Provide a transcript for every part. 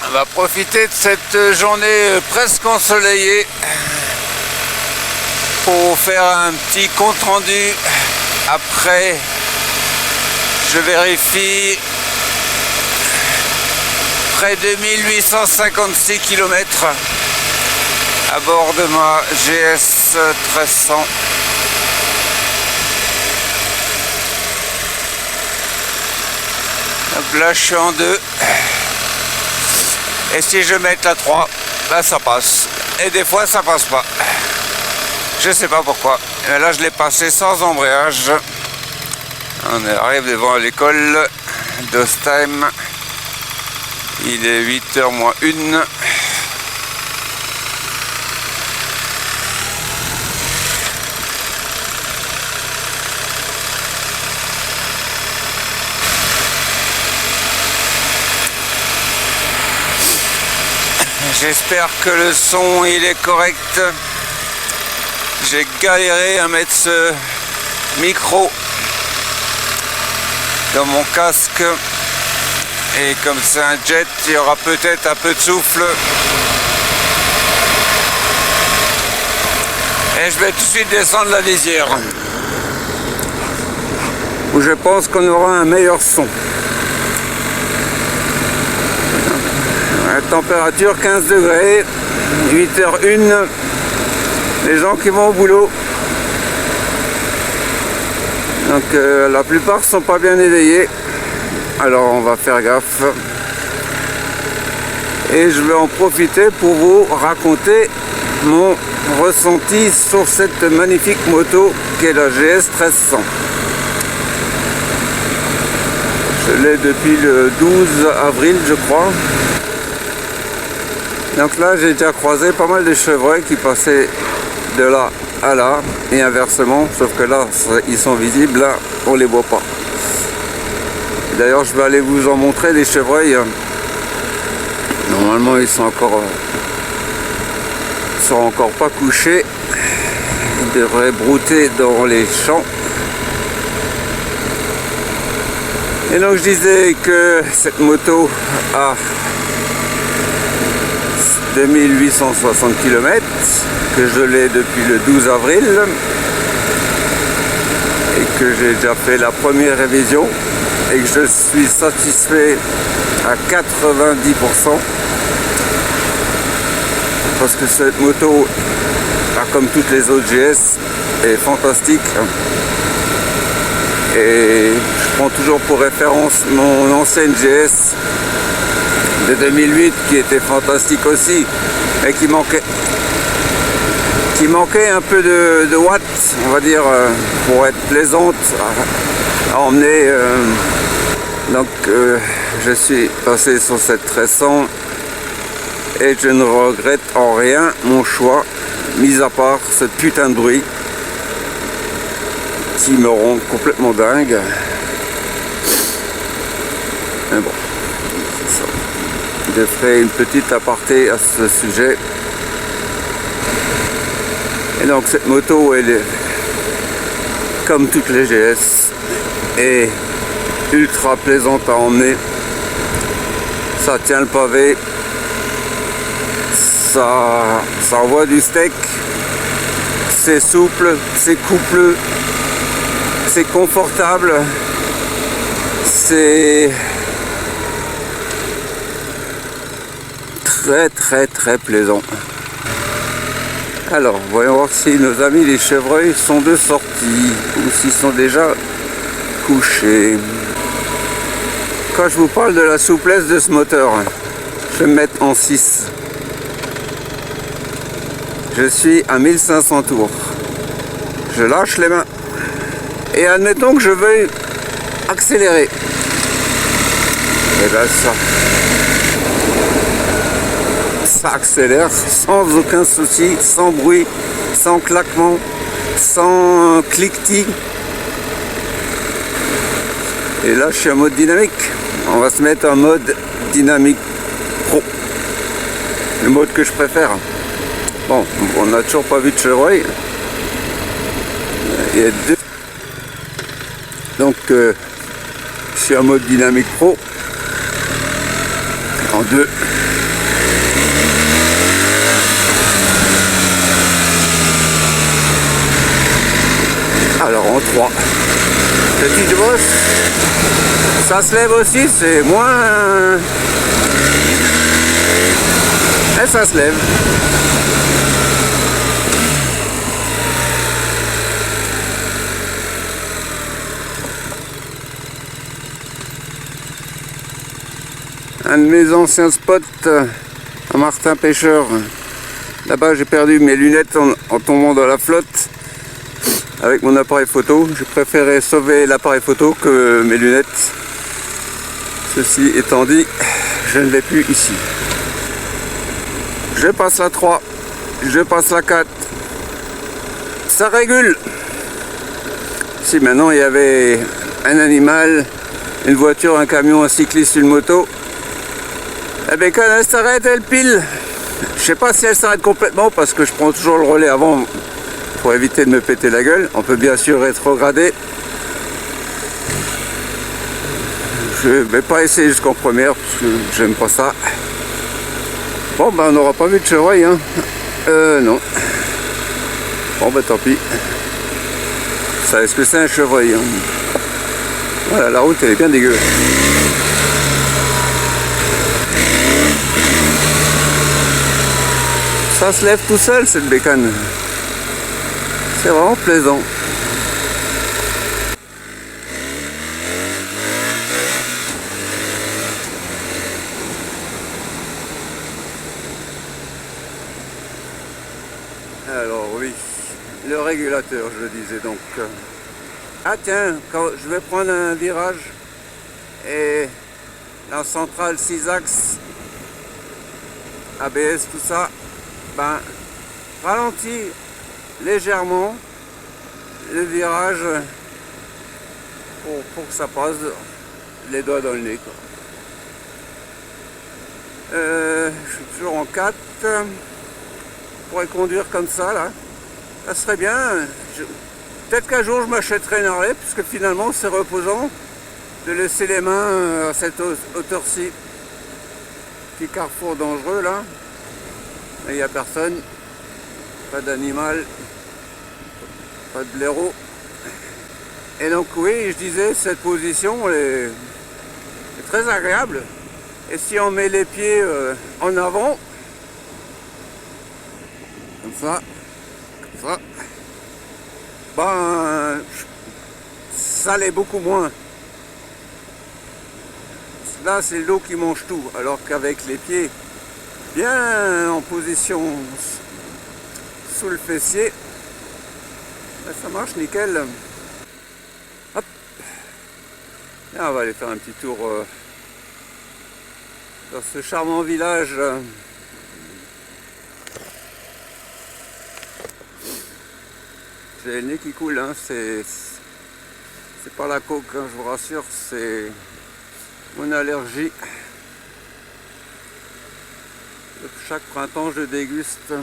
On va profiter de cette journée presque ensoleillée pour faire un petit compte rendu. Après, je vérifie près de 1856 km à bord de ma GS 1300. Donc là je suis en 2. Et si je mets la 3, là ça passe. Et des fois ça passe pas. Je sais pas pourquoi. Mais là je l'ai passé sans embrayage. On arrive devant l'école d'Ostheim. Il est 8h moins 1. J'espère que le son il est correct. J'ai galéré à mettre ce micro dans mon casque. Et comme c'est un jet, il y aura peut-être un peu de souffle. Et je vais tout de suite descendre la lisière, où je pense qu'on aura un meilleur son. La température 15 degrés, 8h01, les gens qui vont au boulot. Donc la plupart sont pas bien éveillés. Alors on va faire gaffe. Et je vais en profiter pour vous raconter mon ressenti sur cette magnifique moto qu'est la GS 1300. Je l'ai depuis le 12 avril je crois. Donc là j'ai déjà croisé pas mal de chevreuils qui passaient de là à là et inversement, sauf que là ils sont visibles, là on les voit pas. D'ailleurs je vais aller vous en montrer des chevreuils. Normalement ils sont encore pas couchés. Ils devraient brouter dans les champs. Et donc je disais que cette moto a 2860 km, que je l'ai depuis le 12 avril et que j'ai déjà fait la première révision et que je suis satisfait à 90% parce que cette moto, comme toutes les autres GS, est fantastique. Et je prends toujours pour référence mon ancienne GS de 2008 qui était fantastique aussi, mais qui manquait un peu de watts, on va dire, pour être plaisante à emmener. Donc je suis passé sur cette 1300 et je ne regrette en rien mon choix, mis à part ce putain de bruit qui me rend complètement dingue. Mais bon, c'est ça. Je ferai une petite aparté à ce sujet. Et donc cette moto, elle est comme toutes les GS, est ultra plaisante à emmener. Ça tient le pavé, ça envoie du steak, c'est souple, c'est coupleux, c'est confortable, c'est très plaisant. Alors voyons voir si nos amis les chevreuils sont de sortie ou s'ils sont déjà couchés. Quand je vous parle de la souplesse de ce moteur, je vais me mettre en 6. Je suis à 1500 tours. Je lâche les mains. Et admettons que je veuille accélérer. Et bien ça accélère sans aucun souci, sans bruit, sans claquement, sans cliquetis. Et là je suis en mode dynamique. On va se mettre en mode dynamique pro. Le mode que je préfère. Bon, on n'a toujours pas vu de chevreuil. Il y a deux. Donc je suis en mode dynamique pro. En 2. Alors en 3. Petite bosse. Ça se lève aussi, c'est moins... Et ça se lève. Un de mes anciens spots à Martin Pêcheur. Là-bas j'ai perdu mes lunettes en tombant dans la flotte avec mon appareil photo. J'ai préféré sauver l'appareil photo que mes lunettes. Ceci étant dit, je ne l'ai plus ici. Je passe la 3, je passe la 4. Ça régule. Si maintenant il y avait un animal, une voiture, un camion, un cycliste, une moto, la bécane elle s'arrête, elle pile. Je sais pas si elle s'arrête complètement parce que je prends toujours le relais avant pour éviter de me péter la gueule. On peut bien sûr rétrograder. Je vais pas essayer jusqu'en première parce que j'aime pas ça. Bon ben on n'aura pas vu de chevreuil hein. Non. Bon ben tant pis. Ça est-ce que c'est un chevreuil hein. Voilà, la route elle est bien dégueu. Ça se lève tout seul cette bécane. C'est vraiment plaisant. Alors oui, le régulateur je le disais donc. Ah tiens, quand je vais prendre un virage et la centrale 6 axes, ABS tout ça, ben ralentit légèrement le virage pour que ça passe les doigts dans le nez quoi. Je suis toujours en 4. Je pourrais conduire comme ça là, ça serait bien. Peut-être qu'un jour je m'achèterai un Harley puisque finalement c'est reposant de laisser les mains à cette hauteur-ci. Petit carrefour dangereux là, il n'y a personne, pas d'animal, pas de blaireau. Et donc oui, je disais, cette position est très agréable. Et si on met les pieds en avant, comme ça, ben ça l'est beaucoup moins. Là c'est l'eau qui mange tout, alors qu'avec les pieds bien en position sous le fessier, ben, ça marche nickel. Hop. Et on va aller faire un petit tour dans ce charmant village. J'ai le nez qui coule, hein. C'est pas la coke, hein, je vous rassure, c'est mon allergie. Chaque printemps je déguste.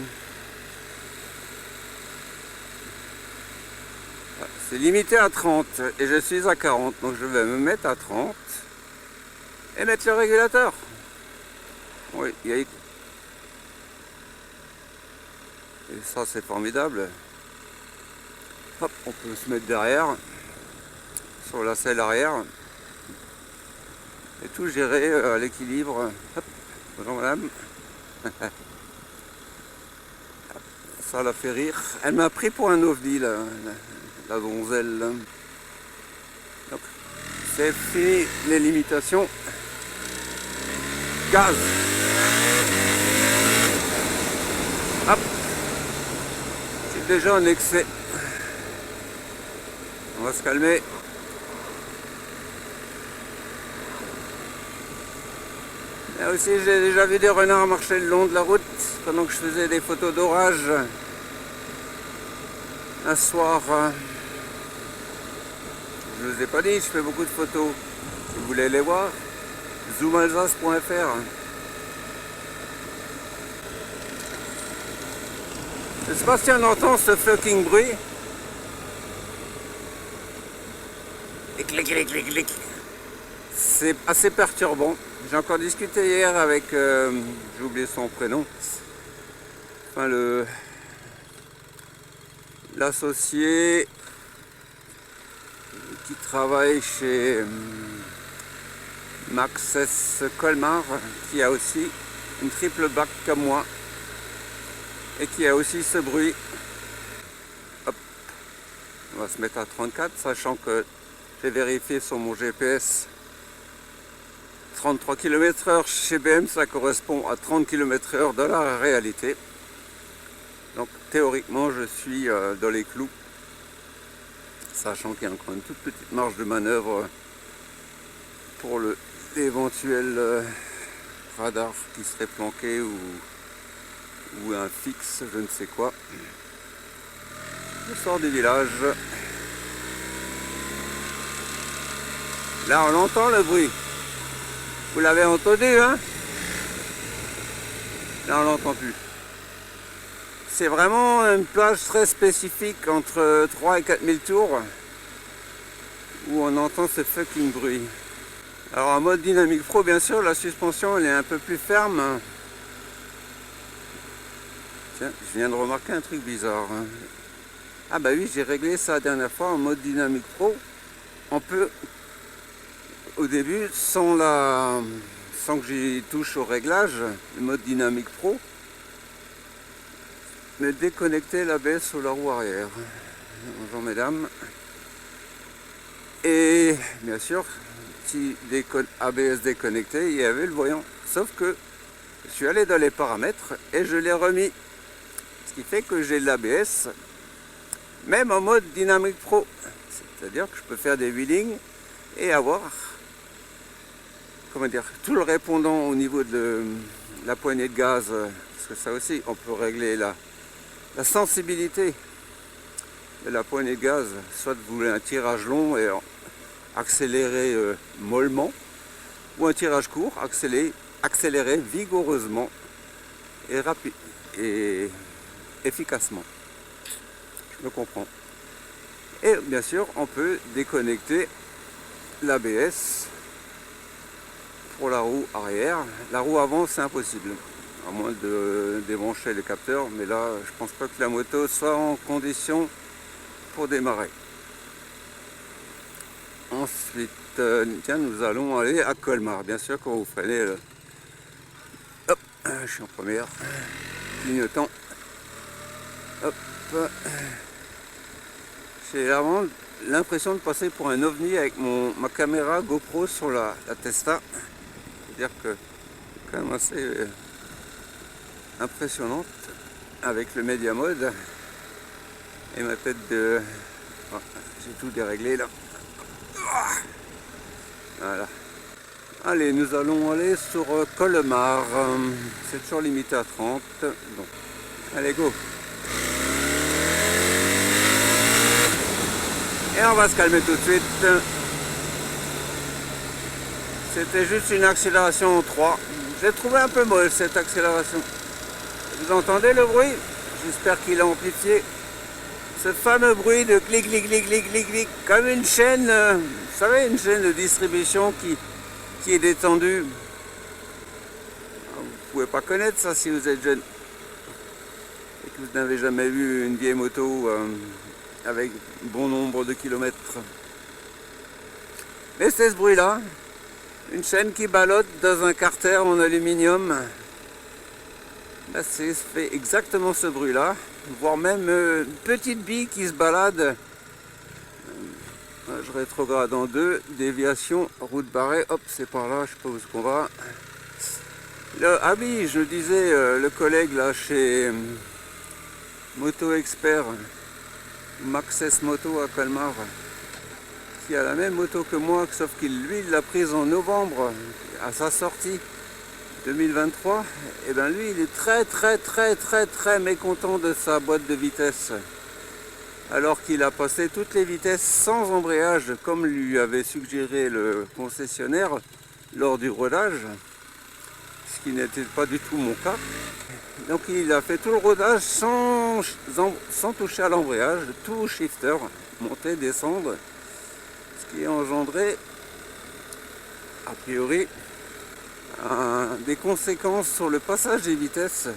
C'est limité à 30 et je suis à 40, donc je vais me mettre à 30 et mettre le régulateur. Oui, et ça c'est formidable. Hop, on peut se mettre derrière, sur la selle arrière, et tout gérer à l'équilibre. Hop, bonjour madame. Ça la fait rire. Elle m'a pris pour un ovni, la donzelle. Donc, c'est fini les limitations. Gaz. Hop. C'est déjà un excès. On va se calmer. Là aussi, j'ai déjà vu des renards marcher le long de la route pendant que je faisais des photos d'orage un soir. Je ne vous ai pas dit, je fais beaucoup de photos. Si vous voulez les voir, zoomalsace.fr. Je ne sais pas si on entend ce fucking bruit. Et clic, clic, clic, clic. C'est assez perturbant. J'ai encore discuté hier avec, j'ai oublié son prénom, enfin l'associé qui travaille chez Maxès Colmar, qui a aussi une triple bac comme moi et qui a aussi ce bruit. Hop. On va se mettre à 34, sachant que j'ai vérifié sur mon GPS 33 km/h chez BM, ça correspond à 30 km/h dans la réalité. Donc théoriquement je suis dans les clous, sachant qu'il y a encore une toute petite marge de manœuvre pour l'éventuel radar qui serait planqué ou un fixe, je ne sais quoi. Je sors du village. Là on entend le bruit. Vous l'avez entendu, hein? Là on l'entend plus. C'est vraiment une plage très spécifique entre 3 et 4000 tours où on entend ce fucking bruit. Alors en mode Dynamic Pro, bien sûr, la suspension elle est un peu plus ferme. Tiens, je viens de remarquer un truc bizarre. Ah bah oui, j'ai réglé ça la dernière fois en mode Dynamic Pro. On peut, au début, sans que j'y touche au réglage, le mode Dynamic Pro, me déconnecter l'ABS sur la roue arrière. Bonjour mesdames. Et bien sûr, si ABS déconnecté, il y avait le voyant. Sauf que je suis allé dans les paramètres et je l'ai remis. Ce qui fait que j'ai l'ABS, même en mode Dynamic Pro. C'est-à-dire que je peux faire des wheelings et avoir, comment dire, tout le répondant au niveau de la poignée de gaz. Parce que ça aussi, on peut régler la sensibilité de la poignée de gaz. Soit vous voulez un tirage long et accélérer mollement, ou un tirage court, accélérer vigoureusement et rapide et efficacement. Je me comprends. Et bien sûr, on peut déconnecter l'ABS pour la roue arrière. La roue avant, c'est impossible, à moins de débrancher le capteur, mais là, je pense pas que la moto soit en condition pour démarrer. Ensuite, tiens, nous allons aller à Colmar. Bien sûr, quand vous freinez, hop, je suis en première, clignotant, hop, j'ai vraiment l'impression de passer pour un ovni avec ma caméra GoPro sur la Testa. C'est-à-dire que c'est quand même assez impressionnante avec le Media Mode et ma tête de... Oh, j'ai tout déréglé là. Voilà. Allez, nous allons aller sur Colmar. C'est toujours limité à 30. Donc, allez, go. Et on va se calmer tout de suite. C'était juste une accélération en 3. J'ai trouvé un peu molle cette accélération. Vous entendez le bruit? J'espère qu'il est amplifié. Ce fameux bruit de clic, clic, clic, clic, clic, clic, comme une chaîne, vous savez, une chaîne de distribution qui est détendue. Vous ne pouvez pas connaître ça si vous êtes jeune et que vous n'avez jamais vu une vieille moto avec bon nombre de kilomètres. Mais c'est ce bruit-là, une chaîne qui ballotte dans un carter en aluminium. Là, c'est fait exactement ce bruit-là, voire même une petite bille qui se balade. Je rétrograde en 2, déviation, route barrée, hop, c'est par là, je sais pas où est-ce qu'on va. Ah oui, je disais, le collègue là chez Moto Expert, Maxès Moto à Colmar, qui a la même moto que moi, sauf qu'il lui l'a prise en novembre à sa sortie 2023, et bien lui il est très mécontent de sa boîte de vitesse, alors qu'il a passé toutes les vitesses sans embrayage comme lui avait suggéré le concessionnaire lors du rodage, ce qui n'était pas du tout mon cas. Donc il a fait tout le rodage sans toucher à l'embrayage, tout shifter, monter, descendre, ce qui a engendré a priori des conséquences sur le passage des vitesses,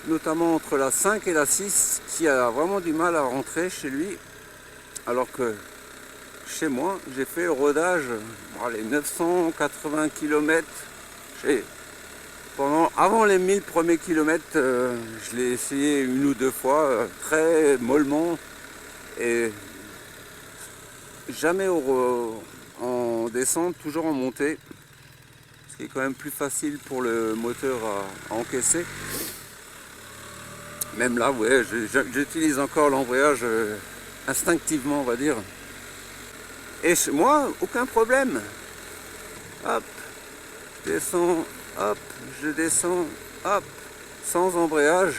notamment entre la 5 et la 6, qui a vraiment du mal à rentrer chez lui. Alors que chez moi, j'ai fait le rodage, les 980 km. Avant les 1000 premiers kilomètres, je l'ai essayé une ou deux fois, très mollement, et jamais en descente, toujours en montée, ce qui est quand même plus facile pour le moteur à encaisser. Même là, ouais, j'utilise encore l'embrayage instinctivement, on va dire. Et chez moi, aucun problème. Hop, je descends, hop, je descends, hop, sans embrayage.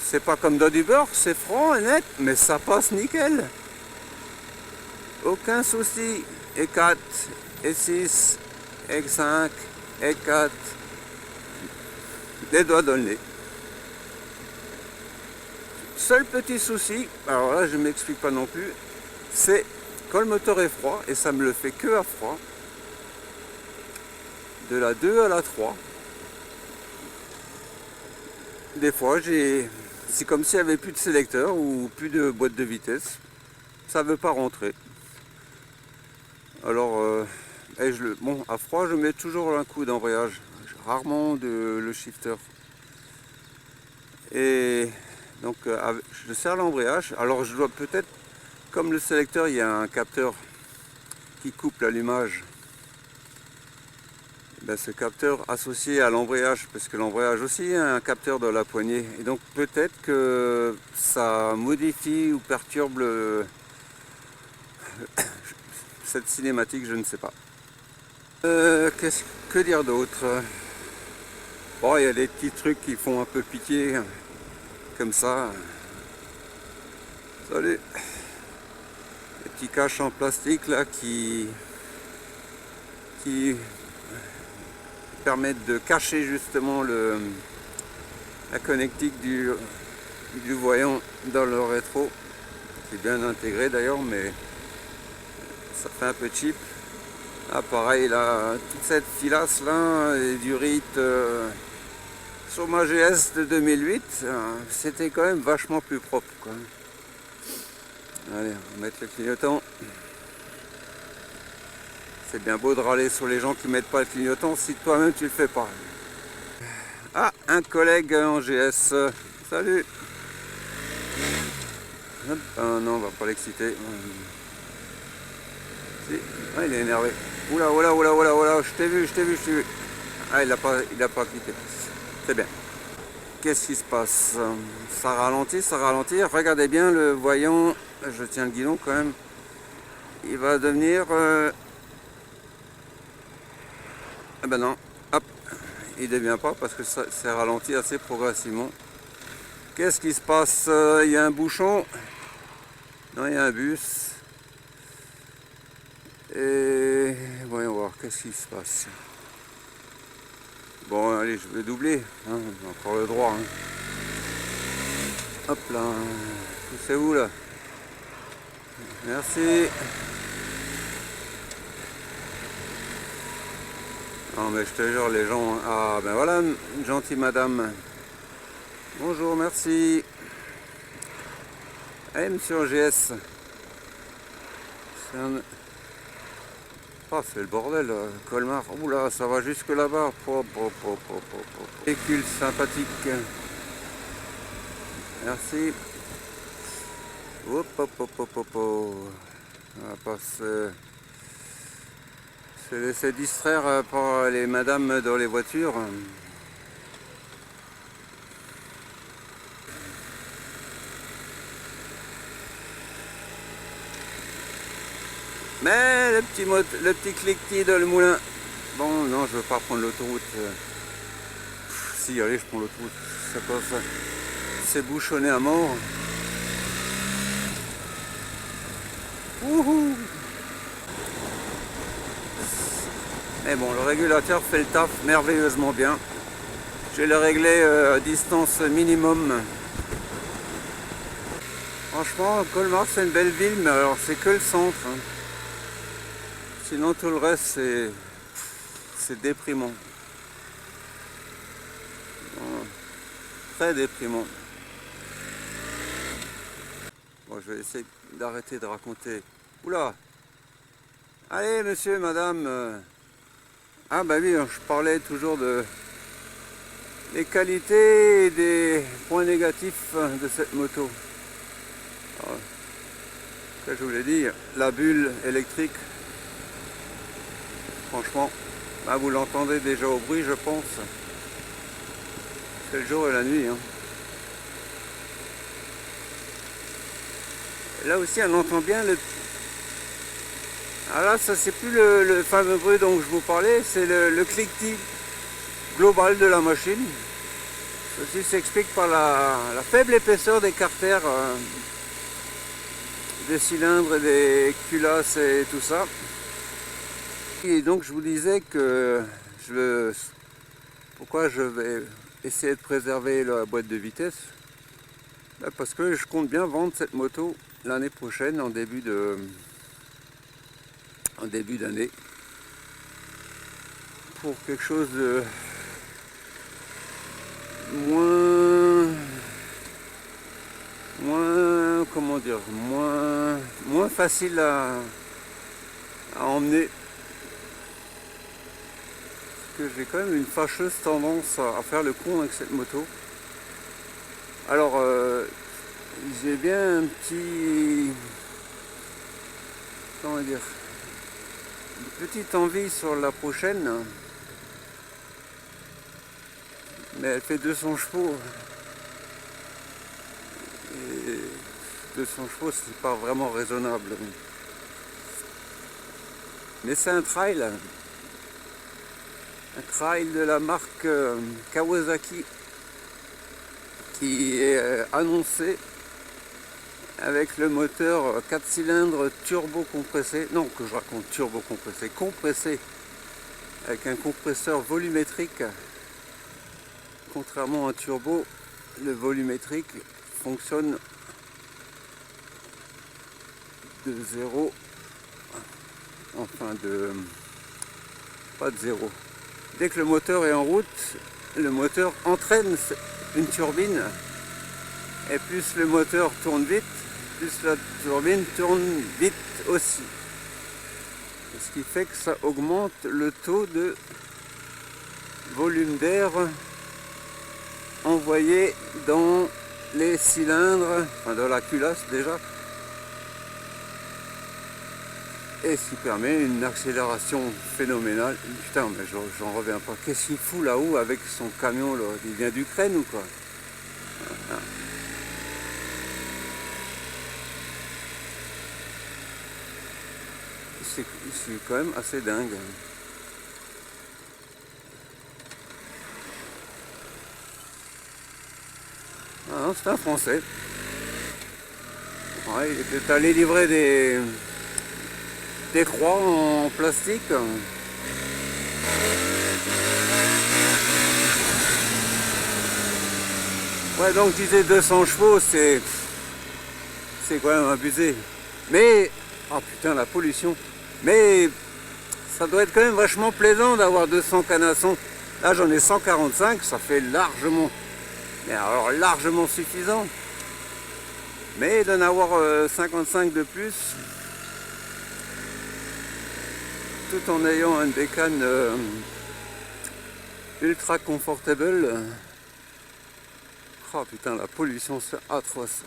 C'est pas comme dans du beurre, c'est franc et net, mais ça passe nickel. Aucun souci. Et 4, et 6, et 5, et 4. Les doigts dans le nez. Seul petit souci, alors là je ne m'explique pas non plus, c'est quand le moteur est froid, et ça me le fait que à froid, de la 2 à la 3, des fois c'est comme s'il n'y avait plus de sélecteur ou plus de boîte de vitesse, ça ne veut pas rentrer. Alors, bon, à froid je mets toujours un coup d'embrayage, rarement le shifter. Et donc je serre l'embrayage, alors je dois peut-être, comme le sélecteur il y a un capteur qui coupe l'allumage, ben, ce capteur associé à l'embrayage, parce que l'embrayage aussi a un capteur dans la poignée, et donc peut-être que ça modifie ou perturbe cette cinématique, je ne sais pas. Que dire d'autre? Bon, il y a des petits trucs qui font un peu pitié, comme ça. Salut. Des petits caches en plastique là qui permettent de cacher justement la connectique du voyant dans le rétro. C'est bien intégré d'ailleurs, mais ça fait un peu cheap. Ah, pareil là, toute cette filasse là, et du rite sur ma GS de 2008, c'était quand même vachement plus propre, quoi. Allez, on va mettre le clignotant. C'est bien beau de râler sur les gens qui mettent pas le clignotant si toi-même tu le fais pas. Ah, un collègue en GS. Salut. Hop, non, on va pas l'exciter. Si. Ah, il est énervé. Oula, oula, oula, oula, oula, je t'ai vu. Ah, il a pas quitté. C'est bien. Qu'est-ce qui se passe? Ça ralentit. Regardez bien le voyant. Je tiens le guidon quand même. Il va devenir... Ah ben non, hop, il ne devient pas parce que ça s'est ralenti assez progressivement. Qu'est-ce qui se passe? Il y a un bouchon. Non, il y a un bus. Et voyons voir, qu'est-ce qui se passe? Bon, allez, je vais doubler. Hein, j'ai encore le droit. Hein. Hop là. C'est où là? Merci. Non mais je te jure les gens... Ah ben voilà, une gentille madame. Bonjour, merci. Allez, monsieur GS. Ah, c'est le bordel, Colmar. Oula, ça va jusque là-bas. Véhicule sympathique. Merci. Hop, hop, hop, hop, hop, hop. On va pas se laisser distraire par les madames dans les voitures. Mais le petit cliquetis dans le moulin. Bon, non, je veux pas prendre l'autoroute. Si, allez, je prends l'autoroute. C'est pas ça. C'est bouchonné à mort. Wouhou! Mais bon, le régulateur fait le taf merveilleusement bien. Je l'ai réglé à distance minimum. Franchement, Colmar c'est une belle ville, mais alors c'est que le centre. Hein. Sinon tout le reste c'est déprimant. Très déprimant. Bon, Alors, je vais essayer d'arrêter de raconter. Oula! Allez, monsieur, madame. Ah bah oui, je parlais toujours des qualités et des points négatifs de cette moto. Alors, comme je vous l'ai dit, la bulle électrique, franchement, bah vous l'entendez déjà au bruit, je pense. C'est le jour et la nuit. Hein. Là aussi, on entend bien le... Ah là, ça c'est plus le fameux bruit dont je vous parlais, c'est le cliquetis global de la machine. Ceci s'explique par la faible épaisseur des carters, des cylindres et des culasses et tout ça. Et donc je vous disais que pourquoi je vais essayer de préserver la boîte de vitesse, parce que je compte bien vendre cette moto l'année prochaine en début d'année pour quelque chose de comment dire, moins facile à emmener, parce que j'ai quand même une fâcheuse tendance à faire le con avec cette moto. Alors j'ai bien un petit, comment dire, une petite envie sur la prochaine, mais elle fait 200 chevaux. Et 200 chevaux, c'est pas vraiment raisonnable. Mais c'est un trail de la marque Kawasaki qui est annoncé avec le moteur 4 cylindres turbo compressé, non que je raconte turbo compressé, compressé avec un compresseur volumétrique. Contrairement à un turbo, le volumétrique fonctionne de zéro, enfin pas de zéro. Dès que le moteur est en route, le moteur entraîne une turbine, et plus le moteur tourne vite, plus la turbine tourne vite aussi. Ce qui fait que ça augmente le taux de volume d'air envoyé dans les cylindres, enfin dans la culasse déjà, et ce qui permet une accélération phénoménale. Putain, mais j'en reviens pas. Qu'est-ce qu'il fout là-haut avec son camion là? Il vient d'Ukraine ou quoi? Voilà. C'est quand même assez dingue. Ah non, c'est un Français. Ouais, il était allé livrer des croix en plastique. Ouais, donc je disais 200 chevaux, c'est quand même abusé. Mais, oh putain, la pollution. Mais ça doit être quand même vachement plaisant d'avoir 200 canassons. Là, j'en ai 145, ça fait largement, mais alors largement suffisant. Mais d'en avoir 55 de plus, tout en ayant une bécane ultra confortable. Oh putain, la pollution, c'est atroce.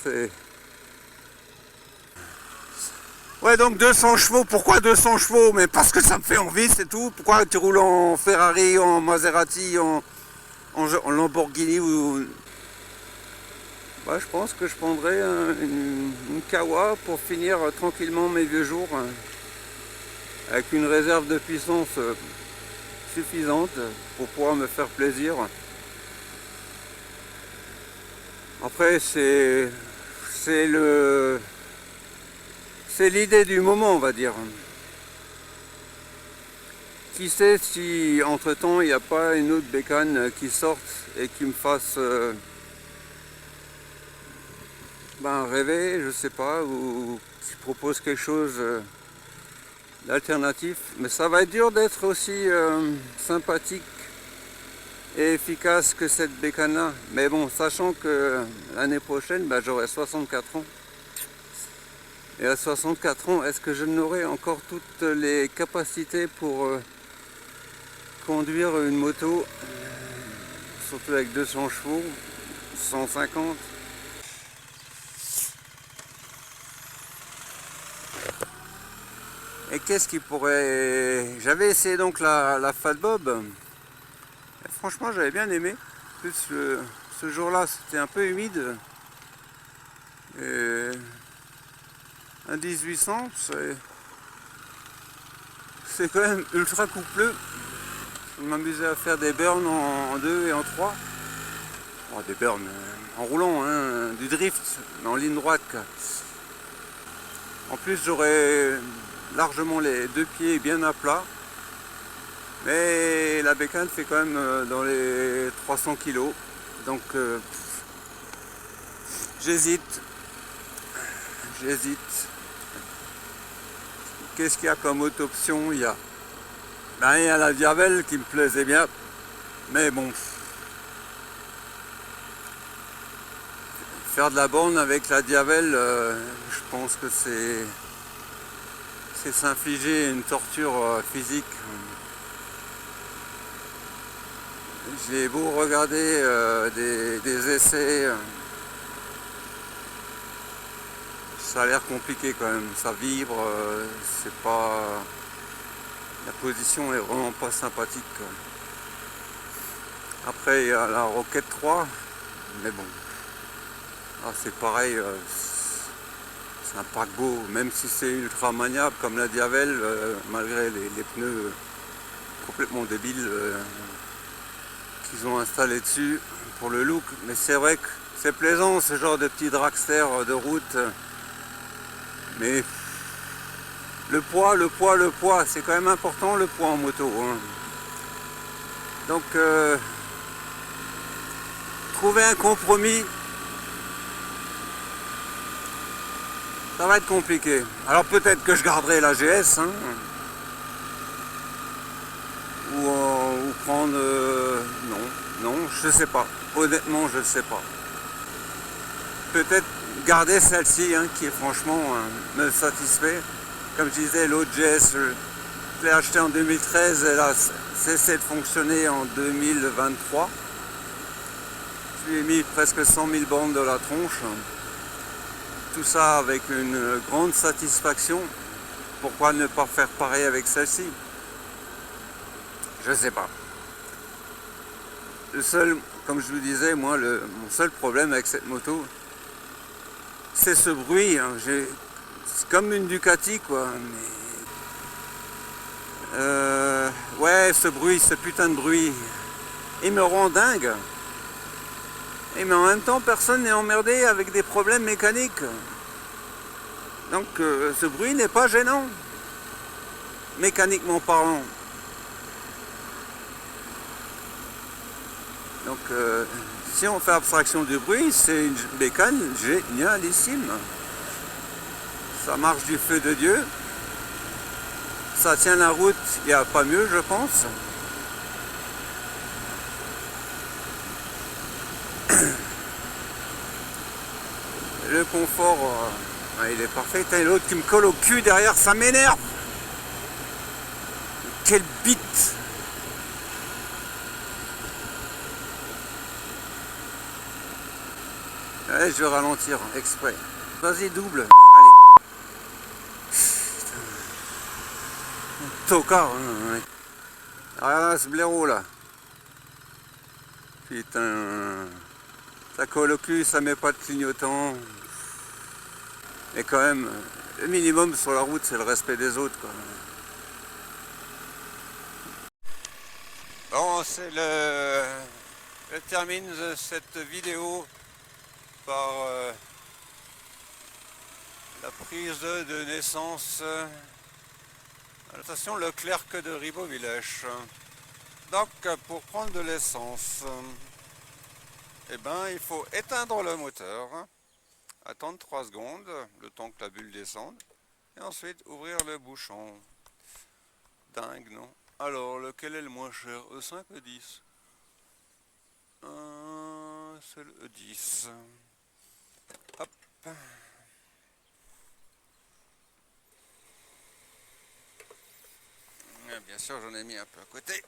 C'est... Ouais, donc 200 chevaux, pourquoi 200 chevaux? Mais parce que ça me fait envie, c'est tout. Pourquoi tu roules en Ferrari, en Maserati, en Lamborghini ou... Ouais, je pense que je prendrais une Kawa pour finir tranquillement mes vieux jours, avec une réserve de puissance suffisante pour pouvoir me faire plaisir. Après, c'est l'idée du moment, on va dire. Qui sait si entre temps il n'y a pas une autre bécane qui sorte et qui me fasse rêver, je sais pas, ou qui propose quelque chose d'alternatif. Mais ça va être dur d'être aussi sympathique et efficace que cette bécane là. Mais bon, sachant que l'année prochaine j'aurai 64 ans. Et à 64 ans, est-ce que je n'aurai encore toutes les capacités pour conduire une moto, surtout avec 200 chevaux, 150? Et qu'est-ce qui pourrait... J'avais essayé donc la Fat Bob. Et franchement, j'avais bien aimé. En plus, ce jour-là, c'était un peu humide. Et un 1800, c'est quand même ultra coupleux. Je m'amusais à faire des burns en 2 et en 3. Oh, des burns en roulant, hein, du drift, mais en ligne droite. En plus, j'aurais largement les deux pieds bien à plat. Mais la bécane fait quand même dans les 300 kg. Donc j'hésite. Qu'est-ce qu'il y a comme autre option? Il y a la Diavel qui me plaisait bien. Mais bon, faire de la borne avec la Diavel, je pense que c'est s'infliger une torture physique. J'ai beau regarder des essais, ça a l'air compliqué quand même. Ça vibre, c'est pas... La position est vraiment pas sympathique. Après il y a la Rocket 3, mais bon, c'est pareil, c'est un paquebot, même si c'est ultra maniable comme la Diavel, malgré les pneus complètement débiles qu'ils ont installés dessus pour le look. Mais c'est vrai que c'est plaisant ce genre de petit dragster de route, mais le poids, c'est quand même important le poids en moto, hein. Donc trouver un compromis, ça va être compliqué. Alors peut-être que je garderai la GS, hein, ou prendre... non, je sais pas. Honnêtement, je sais pas. Peut-être garder celle-ci, hein, qui est franchement me satisfait. Comme je disais, l'autre GS, je l'ai acheté en 2013, elle a cessé de fonctionner en 2023. Je lui ai mis presque 100 000 bornes de la tronche. Tout ça avec une grande satisfaction. Pourquoi ne pas faire pareil avec celle-ci? Je sais pas. Le seul, comme je vous disais, moi, mon seul problème avec cette moto, c'est ce bruit, hein. C'est comme une Ducati, quoi. Mais, ouais, ce bruit, ce putain de bruit, il me rend dingue. Et mais en même temps, personne n'est emmerdé avec des problèmes mécaniques. Donc, ce bruit n'est pas gênant, mécaniquement parlant. Donc, si on fait abstraction du bruit, c'est une bécane génialissime. Ça marche du feu de Dieu. Ça tient la route, il n'y a pas mieux, je pense. Le confort, il est parfait. Et l'autre qui me colle au cul derrière, ça m'énerve. Quelle bite! Allez, je vais ralentir exprès. Vas-y, double. Allez. Tocard. Hein, ouais. Regarde là, ce blaireau là. Putain. Ça colle au cul, ça met pas de clignotant. Mais quand même, le minimum sur la route, c'est le respect des autres, quoi. Bon, je termine cette vidéo par la prise de naissance à la station Leclerc de Ribeauvillèche. Donc, pour prendre de l'essence, eh ben, il faut éteindre le moteur, attendre 3 secondes, le temps que la bulle descende, et ensuite ouvrir le bouchon. Dingue, non? Alors, lequel est le moins cher? E5 ou 10? C'est le 10. Hop. Et bien sûr, j'en ai mis un peu à côté.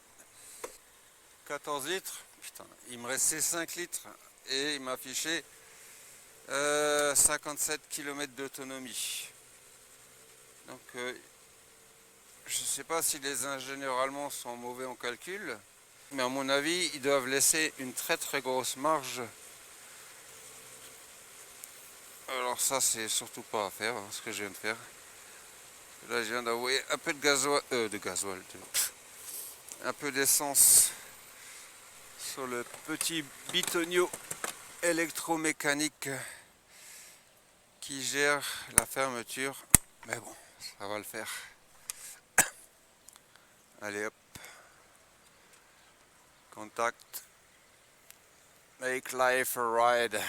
14 litres. Putain, il me restait 5 litres et il m'a affiché 57 km d'autonomie. Donc, je ne sais pas si les ingénieurs allemands sont mauvais en calcul, mais à mon avis, ils doivent laisser une très très grosse marge. Alors ça, c'est surtout pas à faire, hein, ce que je viens de faire. Là, je viens d'envoyer un peu de gasoil, un peu d'essence sur le petit bitonio électromécanique qui gère la fermeture. Mais bon, ça va le faire. Allez hop. Contact. Make life a ride.